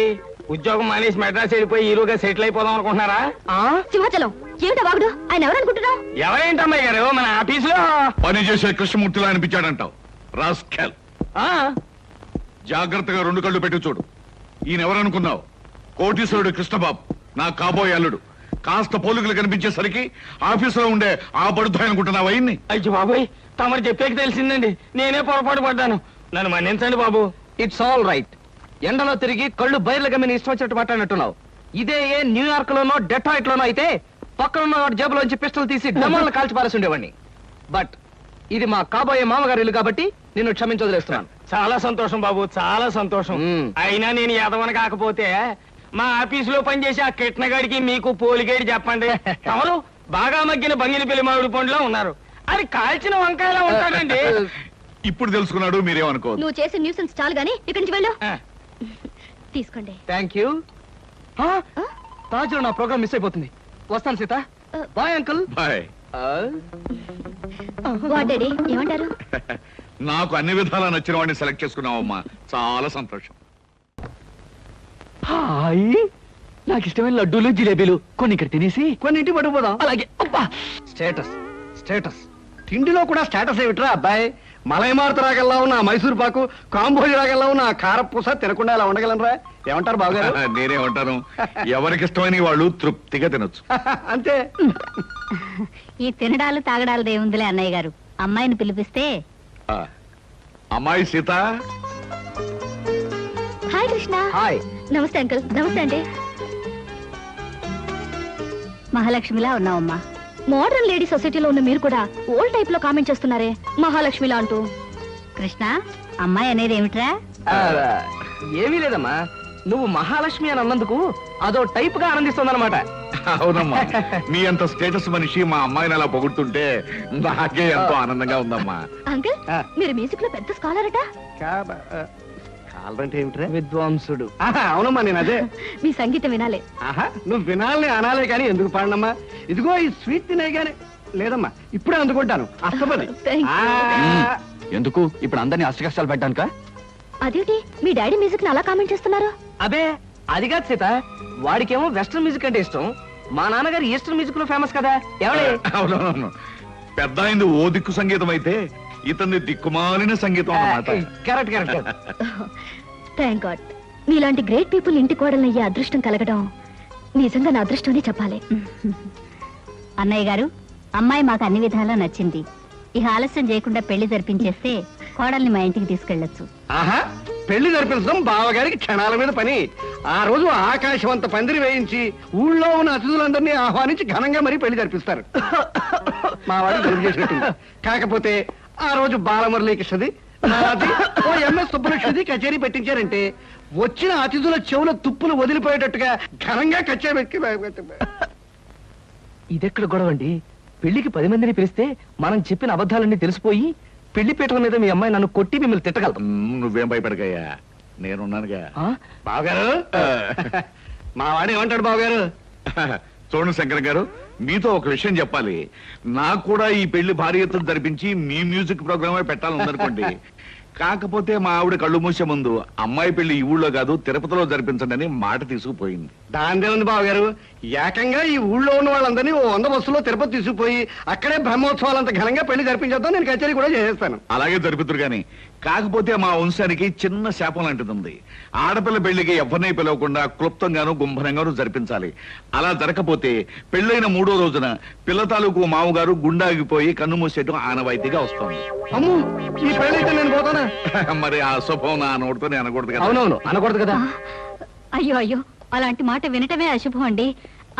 ఉద్యోగం మానేసి మెడ్రాస్ వెళ్ళిపోయి హీరోగా సెటిల్ అయిపోదాం అనుకుంటున్నారా? సింహాచలం, ఏమిటా వాగుడు? ఆయన ఎవరనుకుంటున్నావు? ఎవరేంటమ్మాయి గారు, మన ఆఫీసులో పని చేసే కృష్ణమూర్తిలా అనిపించాడంటావు. రాస్కెల్, జాగ్రత్తగా 2 కళ్ళు పెట్టి చూడు. ఈయన ఎవరనుకున్నావు? కోటీశ్వరుడు కృష్ణబాబు, నా కాబోయే అల్లుడు. కాస్త పోలికలు కనిపించేసరికి ఆఫీసులో ఉండే ఆ పడుతాయి అనుకుంటున్నావు. అయ్యింది. అయ్యో బాబోయ్, తమరు చెప్పేకి తెలిసిందండి, నేనే పొరపాటు పడ్డాను, నన్ను మన్నించండి బాబు. It's all right. ఎండలో తిరిగి కళ్ళు బయర్లు గమ్మిని ఇష్టం వచ్చినట్టు మాట్లాడినట్టున్నావు. ఇదే ఏ న్యూయార్క్ లోనో డెట్రాయిట్ లోనో అయితే పక్కనున్న వాడి జేబులోంచి పిస్టల్ తీసి డమాలను కాల్చి పారేసి ఉండేవాడిని. బట్ ఇది మా కాబోయే మామగారి ఇల్లు కాబట్టి నిన్ను క్షమించొదిలేస్తున్నాను. చాలా సంతోషం బాబు, చాలా సంతోషం. అయినా నేను యాదవని కాకపోతే మా ఆఫీసులో పనిచేసే ఆ కిట్నగాడికి మీకు పోలిగేడి చెప్పండి. తమరు బాగా మగ్గిన బంగిన పిల్లి మామిడి పండులో ఉన్నారు. అది కాల్చిన వంకాయలా ఉంటాడండి. ఇప్పుడు తెలుసుకున్నాడు, మీరేమనుకోవద్దు. నువ్వు చేసే న్యూసెన్స్ చాలు గానీ ఇక్కడి నుంచి వెళ్ళు. ఆ, తీసుకోండి. Thank you. తాజ్లో నా ప్రోగ్రామ్ మిస్ అయిపోతుంది. వస్తాను Sita. Bye uncle. Bye. What daddy ఏమంటారు? నాకు అన్ని విధాలా నచ్చిన వాడిని సెలెక్ట్ చేసుకున్నావమ్మా, చాలా సంతోషం. హాయ్, నాకు ఇష్టమైన లడ్డూలు జిలేబీలు కొన్ని ఇక్కడ తినేసి కొన్ని ఇంటి పట్టుకుపోదాం. అలాగే. అబ్బా, స్టేటస్ స్టేటస్ తిండిలో కూడా స్టేటస్ ఏమిట్రా అబ్బాయి? మలైమారుత రాగల్లా ఉన్న మైసూర్ పాకు, కాంబోజ్ రాగల్లా ఉన్న కారపూస తినకుండా ఇలా ఉండగలనరా? ఏమంటారు బావగారు? నేనేమంటాను, ఎవరికి ఇష్టమైన వాళ్ళు తృప్తిగా తినొచ్చు. అంతే. ఈ తినడాలు తాగడాలు దేవుందిలే అన్నయ్య గారు. అమ్మాయిని పిలిపిస్తే ఆ, అమ్మాయి సీత. హాయ్ కృష్ణ. హాయ్. నమస్తే అంకుల్. నమస్తే అండి. మహాలక్ష్మిలా ఉన్నావమ్మా. మోడర్న్ లేడీ సొసైటీలో ఉన్న మీరు కూడా ఓల్డ్ టైప్ లో కామెంట్ చేస్తున్నారే మహాలక్ష్మిలా అంటూ. కృష్ణ, అమ్మాయి అనేది ఏమిట్రా? ఏమీ లేదమ్మా, నువ్వు మహాలక్ష్మి అని అన్నందుకు అదో టైప్ గా ఆనందిస్తుందన్నమాట. అవునమ్మా, మీ అంత స్టేటస్ మనిషి మా అమ్మాయిని అలా పొగుడుతుంటే నాకే ఎంతో ఆనందంగా ఉందమ్మా. అంకుల్ మీరు మ్యూజిక్ లో పెద్ద స్కాలర్ అట. కాలంటే ఏమిట్రా? విద్వాంసుడు. అవునమ్మా, నేను అదే. మీ సంగీతం వినాలే. ఆహా, నువ్వు వినాలని అనాలే కానీ ఎందుకు పాడనమ్మా? ఇదిగో ఈ స్వీట్ తినే గానీ లేదమ్మా, ఇప్పుడే అందుకుంటాను. అస్తపది. Thank you. ఎందుకు ఇప్పుడు అందరినీ అష్ట కష్టాలు పెట్టడానికా? అదేంటి మీ డాడీ మ్యూజిక్ ని అలా కామెంట్ చేస్తున్నారు? అబే అది కాదు సీత, వాడికేమో వెస్ట్రన్ మ్యూజిక్ అంటే ఇష్టం, మా నాన్నగారు ఈస్టర్న్ మ్యూజిక్ లో ఫేమస్ కదా. ఏమండి? అవునవును, పెద్ద అయింది ఓ దిక్కు సంగీతం అయితే ఇతన్ని దిక్కుమాలిన సంగీతం అన్నమాట. Correct correct. Thank God. మీలాంటి గ్రేట్ పీపుల్ ఇంటి కోడలు అయ్యే అదృష్టం కలగడం నిజంగా నా అదృష్టం అని చెప్పాలి. అన్నయ్య గారు, అమ్మాయి మాకు అన్ని విధాలా నచ్చింది. ఇక ఆలస్యం చేయకుండా పెళ్లి జరిపించేస్తే కోడల్ని మా ఇంటికి తీసుకెళ్లొచ్చు. ఆహా, పెళ్లి జరిపించడం బావగారికి క్షణాల మీద పని. ఆ రోజు ఆకాశం అంత పందిరి వేయించి ఊళ్ళో ఉన్న అతిథులందరినీ ఆహ్వానించి ఘనంగా మరీ పెళ్లి జరిపిస్తారు. మా వాడికి జరుపు చేసినట్టుంది. కాకపోతే ఆ రోజు బాలమురళీకృష్ణది, నాది, ఓ ఎంఎస్ సుబ్బలక్ష్మిది కచేరీ పెట్టించారంటే వచ్చిన అతిథుల చెవుల తుప్పులు వదిలిపోయేటట్టుగా ఘనంగా కచేరీ పెట్టి. ఇదెక్కడ గొడవ అండి? పెళ్లికి 10 మందిని పిలిస్తే మనం చెప్పిన అబద్ధాలన్నీ తెలిసిపోయి పెళ్లి పీటల మీద మీ అమ్మాయి నన్ను కొట్టి మిమ్మల్ని తిట్టగలదు. నువ్వేం భయపడకయ్యా, నేనున్నానుగా. బావగారు, మా వాడు ఏమంటాడు బావగారు? చూడండి శంకర్ గారు, మీతో ఒక విషయం చెప్పాలి. నాకు కూడా ఈ పెళ్లి భారీ ఎత్తున జరిపించి మీ మ్యూజిక్ ప్రోగ్రామే పెట్టాలనుకోండి. కాకపోతే మా ఆవిడ కళ్ళు మూసే ముందు అమ్మాయి పెళ్లి ఈ ఊళ్ళో కాదు తిరుపతిలో జరిపించండి అని మాట తీసుకుపోయింది. దాందే ఉంది బావగారు, ఏకంగా ఈ ఊళ్ళో ఉన్న వాళ్ళందరినీ ఓ 100 బస్సులో తిరుపతి తీసుకుపోయి అక్కడే బ్రహ్మోత్సవాలంత ఘనంగా పెళ్లి జరిపించేద్దాం. నేను కచేరీ కూడా చేసేస్తాను. అలాగే జరుపుతురు గాని, కాకపోతే మా వంశానికి చిన్న శాపం లాంటిది ఉంది. ఆడపిల్ల పెళ్లికి ఎవరిని పిలవకుండా క్లుప్తంగాను గుంభనంగాను జరిపించాలి. అలా జరగకపోతే పెళ్ళైన 3వ రోజున పిల్ల తాలూకు మామగారు గుండాగిపోయి కన్ను మూసేయటం ఆనవాయితీగా వస్తుంది. అమ్ము, ఈ పెళ్ళైతే నేను పోతానా? మరి ఆ శుభం నా నోటితో నేను అనకూడదు కదా. అవునవును, అనకూడదు కదా. అయ్యో అయ్యో, అలాంటి మాట వినటమే అశుభం అండి.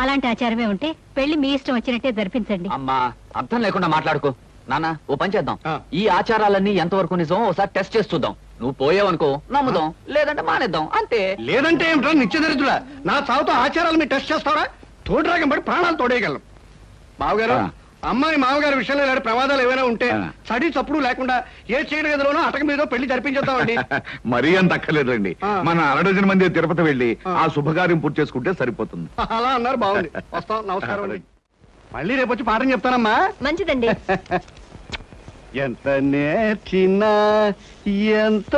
అలాంటి ఆచారమే ఉంటే పెళ్లి మీ ఇష్టం వచ్చినట్టే జరిపించండి. అమ్మా, అర్థం లేకుండా మాట్లాడుకో. నాన్న, ఓ పని చేద్దాం. ఆ. ఈ ఆచారాలన్నీ ఎంతవరకు నిజం ఒకసారి టెస్ట్ చేసి చూద్దాం. నువ్వు పోయావనుకో నమ్ముదాం, లేదంటే మానేద్దాం, అంతే. లేదంటే ఏమిటో నిత్యదరిద్రుడా, నా చావుతో ఆచారాలు మీరు టెస్ట్ చేస్తారా? తోడురాగం పడి ప్రాణాలు తోడేయగలం. బావగారు, ఆ. అమ్మాయి మామగారి విషయంలో ఇలాంటి ప్రమాదాలు ఏమైనా ఉంటే ఆ. చడి చప్పుడు లేకుండా ఏ చీడ గదిలోనో అటక మీదో పెళ్లి జరిపించేద్దామండి. మరీ అంత అక్కర్లేదండి. ఆ. మన 6 మంది తిరుపతి వెళ్ళి ఆ. ఆ శుభకార్యం పూర్తి చేసుకుంటే సరిపోతుంది. అలా అన్నారు, బాగుంది. వస్తాం, నమస్కారం అండి. మళ్ళీ రేపు వచ్చి పాఠం చెప్తానమ్మా. మంచిదండి. ఎంత నేర్చినా ఎంత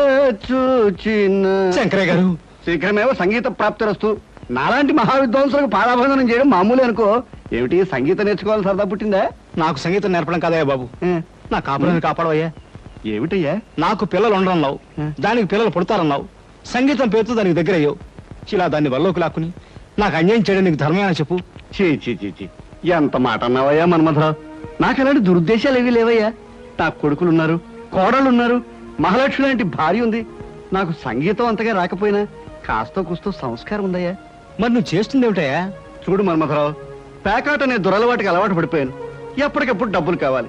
చూచినా శంకరయ్య గారు, శీఘ్రమేవో సంగీత ప్రాప్తిరస్తు. నాలాంటి మహావిద్వాంసులకు పారాభందనం చేయడం మామూలే అనుకో. ఏమిటి, సంగీతం నేర్చుకోవాలి సరదా పుట్టిందా? నాకు సంగీతం నేర్పడం కదయ్యా బాబు, నా కాపురాన్ని కాపాడవయ్యా. ఏమిటయ్యా? నాకు పిల్లలు ఉండరన్నావు, దానికి పిల్లలు పుడతారన్నావు, సంగీతం పేరుతో దానికి దగ్గర అయ్యావు. ఇలా దాన్ని వల్లోకి లాక్కుని నాకు అన్యాయం చేయడం నీకు ధర్మమేనా చెప్పు? చీ చీ చీ చీ, ఎంత మాట అన్నావయ్యా మన్మథరావు. నాకు అలాంటి దురుద్దేశాలు ఏవీ లేవయ్యా. నాకు కొడుకులున్నారు, కోడళ్ళున్నారు, మహాలక్ష్మి లాంటి భార్య ఉంది. నాకు సంగీతం అంతగా రాకపోయినా కాస్తో కూస్తో సంస్కారం ఉందయ్యా. మరి నువ్వు చేస్తుంది ఏమిటయ్యా? చూడు మన్మథరావు, పేకాట అనే దురలవాటికి అలవాటు పడిపోయాను. ఎప్పటికప్పుడు డబ్బులు కావాలి.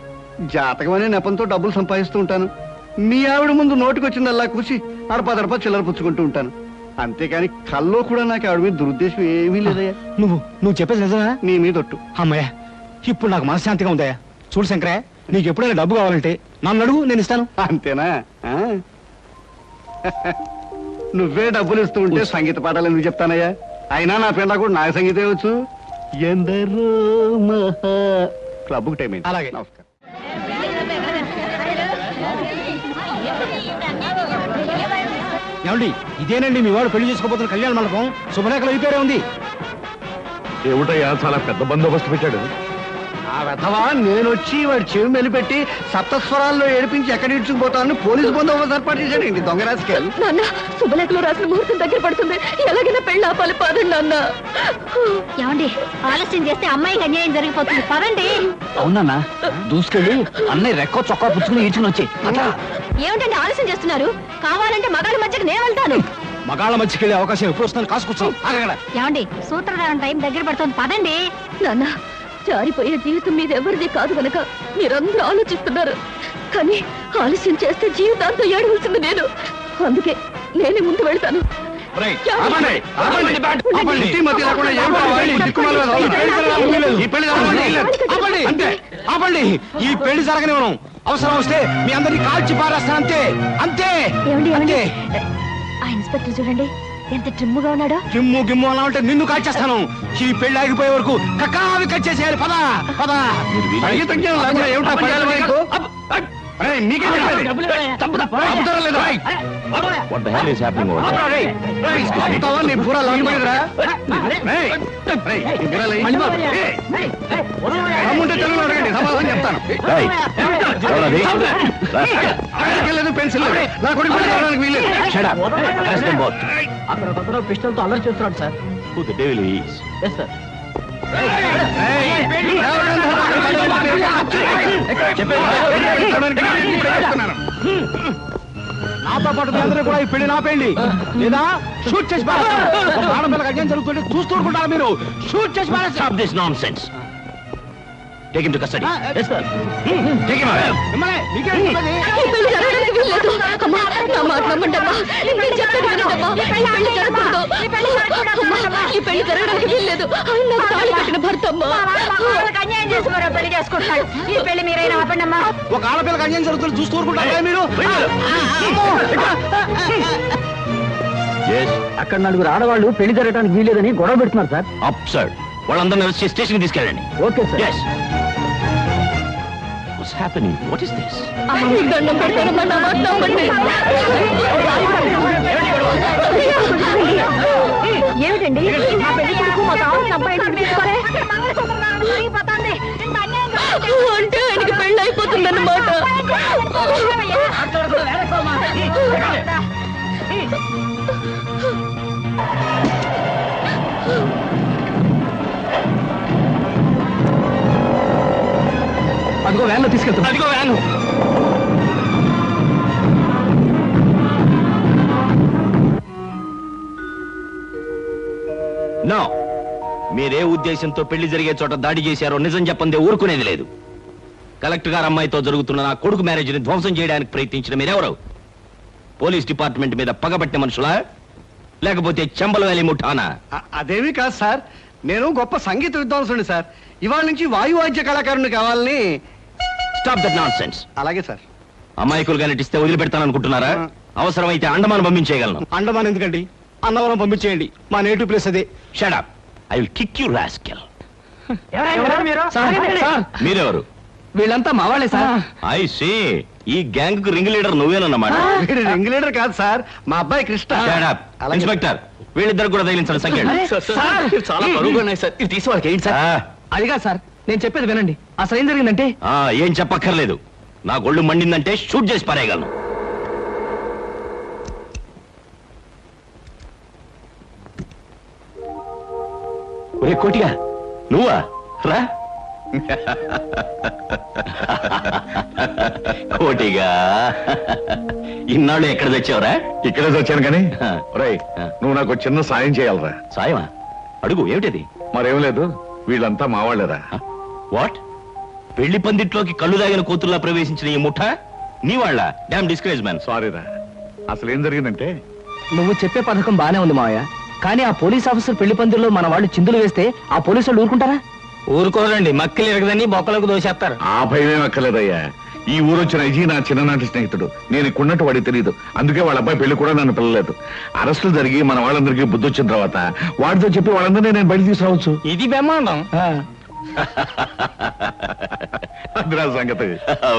జాతకం అనే నెపంతో డబ్బులు సంపాదిస్తూ ఉంటాను. మీ ఆవిడ ముందు నోటికొచ్చిందల్లా కూసి అడపా చిల్లర పుచ్చుకుంటూ ఉంటాను. అంతేకాని కల్లో కూడా నాకు ఆవిడ మీద దురుద్దేశం ఏమీ లేదయ్యా. నువ్వు చెప్పేది నిజమా? నీ మీద ఒట్టు. అమ్మయ్యా, ఇప్పుడు నాకు మనశ్శాంతిగా ఉందయ్యా. చూడు శంకరయ్య, నీకు ఎప్పుడైనా డబ్బు కావాలంటే నన్ను అడుగు, నేను ఇస్తాను. అంతేనా? ఆ? నువ్వే డబ్బులు ఇస్తూ ఉంటే సంగీత పాఠాలు ఎందుకు చెప్తానయ్యా? అయినా నా పిల్ల కూడా నాకు సంగీతం వచ్చు. ఎందరో మహా క్లబ్కు టైం అయింది. అలాగే. నమస్కారం. ఏమండి, ఇదేనండి మీ వాడు పెళ్లి చేసుకోబోతున్న కళ్యాణ మండపం. శుభలేఖలో ఈ పేరే ఉంది. ఏమిటయ్యా, చాలా పెద్ద బందోబస్తు పెట్టాడు. ఆ వెధవా నేనొచ్చి వాడి చెవి మెలిపెట్టి సప్తస్వరాల్లో ఏడిపించి ఎక్కడ ఇడ్చుకుపోతానని పోలీసు బందోబస్తు ఏర్పాటు చేశాడు. దొంగ రాజకీయాలు. నాన్న, శుభలేఖలో రాసిన ముహూర్తం దగ్గర పడుతుంది. ఎలాగైనా పెళ్ళి ఆపాలి. పదండి నాన్న. ఏమండి, ఆలస్యం చేస్తే అమ్మాయికి అన్యాయం జరిగిపోతుంది. పదండి. అవునన్నా, దూసుకెళ్ళి అన్నయ్య రెక్కో చొక్కా పుచ్చుకుని ఈడ్చుకుని వచ్చి. ఏమిటండి ఆలస్యం చేస్తున్నారు? కావాలంటే మగాళ్ళ మధ్యకి నేను వెళ్తాను. మగాళ్ళ మధ్యకి వెళ్ళే అవకాశం ఎప్పుడు వస్తుందని కాసుకొచ్చాం. ఏమండి, సూత్రధారణ టైం దగ్గర పడుతుంది. పదండి. నాన్న, జారిపోయే జీవితం మీద ఎవరిది కాదు గనక మీరందరూ ఆలోచిస్తున్నారు. కానీ ఆలస్యం చేస్తే జీవితాంతం ఏడవలసింది నేను. అందుకే నేనే ముందు వెళ్తాను. ఆపండి, ఈ పెళ్లి జరగనివ్వను. అవసరం వస్తే మీ అందరినీ కాల్చి పారేస్తాను. అంతే అంతే. ఏమండి, ఆ ఇన్స్పెక్టర్ చూడండి ఎంత ట్రిమ్ముగా ఉన్నాడో. గిమ్ము గిమ్ము అలా ఉంటే నిన్ను కాల్చేస్తాను. ఈ పెళ్లి ఆగిపోయే వరకు కక్కావి కట్ చేసేయాలి. పద పద. పెన్సిల్ నా కొడుకు వీలేదు. అక్కడ పిస్టల్ తో అల్లరి చేస్తున్నాడు సార్. నాతో పాటు మీ అందరూ కూడా ఈ పెళ్లి నాపేయండి, లేదా షూట్ చేసి పారేస్తాను. ఆడపిల్లకి అన్యాయం జరుగుతుంటే చూస్తూ ఊరుకుంటారా మీరు? షూట్ చేసి పారేస్తాను. This nonsense. Take him to custody. Yes, sir. Take him out. మిమ్మల్ని మీకేం చెప్పేది? ఈ పెళ్లి జరగడానికి వీల్లేదు. అమ్మా, నా మాట నమ్మండి అమ్మా. నేను చెప్పేది వినండమ్మా. ఈ పెళ్లి జరగకూడదు. అమ్మా, ఈ పెళ్లి జరగడానికి వీల్లేదు. ఆయన నాకు తాళి కట్టిన భర్త అమ్మా. అన్యాయం చేసి మరో పెళ్లి చేసుకుంటాడు. ఈ పెళ్లి మీరైనా ఆపండి అమ్మా. ఒక ఆడపిల్లకి అన్యాయం జరుగుతుంటే చూస్తూ ఊరుకుంటారా మీరు? Yes. అక్కడ నలుగురు ఆడవాళ్ళు పెళ్లి జరగడానికి వీలేదని గొడవ పెడుతున్నారు సార్. Absurd. వాళ్ళందరినీ అరెస్ట్ చేసి స్టేషన్ తీసుకెళ్ళండి. Okay sir. Yes. What's happening? What is this? నీకు దండం పెడతానమ్మా, నా మాట నమ్మండి. ఏమిటండి ఆ పెళ్లి కొడుకు మా కావాల్సిన అబ్బాయి తీసుకోరే అంటే ఆయనకి పెళ్ళి అయిపోతుందన్నమాట. అదిగో వ్యాన్లో తీసుకెళ్తాం. అదిగో వ్యాను. No. మీరే ఉద్దేశంతో పెళ్లి జరిగే చోట దాడి చేశారో నిజం చెప్పందే ఊరుకునేది లేదు. కలెక్టర్ గారు అమ్మాయితో జరుగుతున్న నా కొడుకు మ్యారేజ్ని ధ్వంసం చేయడానికి ప్రయత్నించిన మీరెవరు? పోలీస్ డిపార్ట్మెంట్ మీద పగబట్టిన మనుషులా, లేకపోతే చంబల వ్యాలీ ముఠానా? అదేమీ కాదు సార్, నేను గొప్ప సంగీత విద్వాంసుని సార్. ఇవాళ నుంచి వాయువాద్య కళాకారుని కావాలని. Stop that nonsense. అలాగే సార్. అమాయకులుగా నటిస్తే వదిలిపెడతాననుకుంటున్నారా? అవసరమైతే అండమాన్ పంపించేయగలను. అండమాన్ ఎందుకండి, అన్నవరం పంపించేయండి. మా నేటివ్ ప్లేస్ అదే. Shut up. I will kick you rascal. Sir, మీరెవరు? వీళ్ళంతా మా వాళ్ళే సార్. I see. ఈ గ్యాంగ్ కు రింగ్ లీడర్ నువ్వేనన్నమాట. వీడు రింగ్ లీడర్ కాదు సార్, మా అబ్బాయి కృష్ణ. Shut up. అలాగే. ఇన్స్పెక్టర్, వీళ్ళిద్దరు కూడా తగిలించండి సంఖ్య. చాలా బరువుగా ఉన్నాయి సార్. ఇది తీసి వాళ్ళకి ఏంటి సార్? అదిగా సార్, నేను చెప్పేది వినండి. అసలు ఏం జరిగిందంటే ఏం చెప్పక్కర్లేదు. నా ఒళ్ళు మండిందంటే షూట్ చేసి పారేయగలను. ఒరే కోటిగా, నువ్వా? రా. కోటిగా, ఇన్నాళ్ళు ఎక్కడ తెచ్చావురా? ఇక్కడే వచ్చాను కానీ రేయ్, నువ్వు నాకు చిన్న సాయం చేయాలరా. సాయమా? అడుగు. ఏమిటది? మరేం లేదు, వీళ్ళంతా మావాళ్ళేరా. వాట్? పెళ్లి పందిట్లోకి కళ్ళు దాగిన కూతుర్లా ప్రవేశించిన ఈ ముఠ నీ వాళ్ళ? Damn discourage man. సారీరా, అసలు ఏం జరిగిందంటే నువ్వు చెప్పే పథకం బానే ఉంది మావయ్య, కానీ ఆ పోలీస్ ఆఫీసర్ పెళ్లి పందిరిలో మన వాళ్ళు చిందులు వేస్తే ఆ పోలీసు వాళ్ళు ఊరుకుంటారా? ఊరుకోరండి, మక్కలు ఎరగదని బొక్కలకు దోసేస్తారు. ఆ భయమేం అక్కర్లేదయ్యా. ఈ ఊరు వచ్చిన అజీ నా చిన్ననాటి స్నేహితుడు. నేను ఇక్కడున్నట్టు వాడికి తెలియదు. అందుకే వాళ్ళ అబ్బాయి పెళ్లి కూడా నన్ను పిల్లలేదు. అరెస్టులు జరిగి మన వాళ్ళందరికీ బుద్ధి వచ్చిన తర్వాత వాడితో చెప్పి వాళ్ళందరినీ నేను బయట తీసుకురావచ్చు. ఇది బ్రహ్మాండం. అదిరా సంగతి.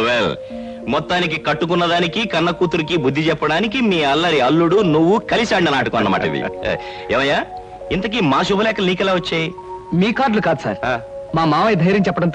వెల్, మొత్తానికి కట్టుకున్న దానికి కన్న కూతురికి బుద్ధి చెప్పడానికి మీ అల్లరి అల్లుడు నువ్వు కలిసి ఆడిన నాటకం అన్నమాట ఇది. ఏమయ్యా, ఇంతకీ మా శుభలేఖలు నీకెలా వచ్చాయి? మీ కార్డులు కాదు సార్, మా మావయ్య ధైర్యం చెప్పడంతో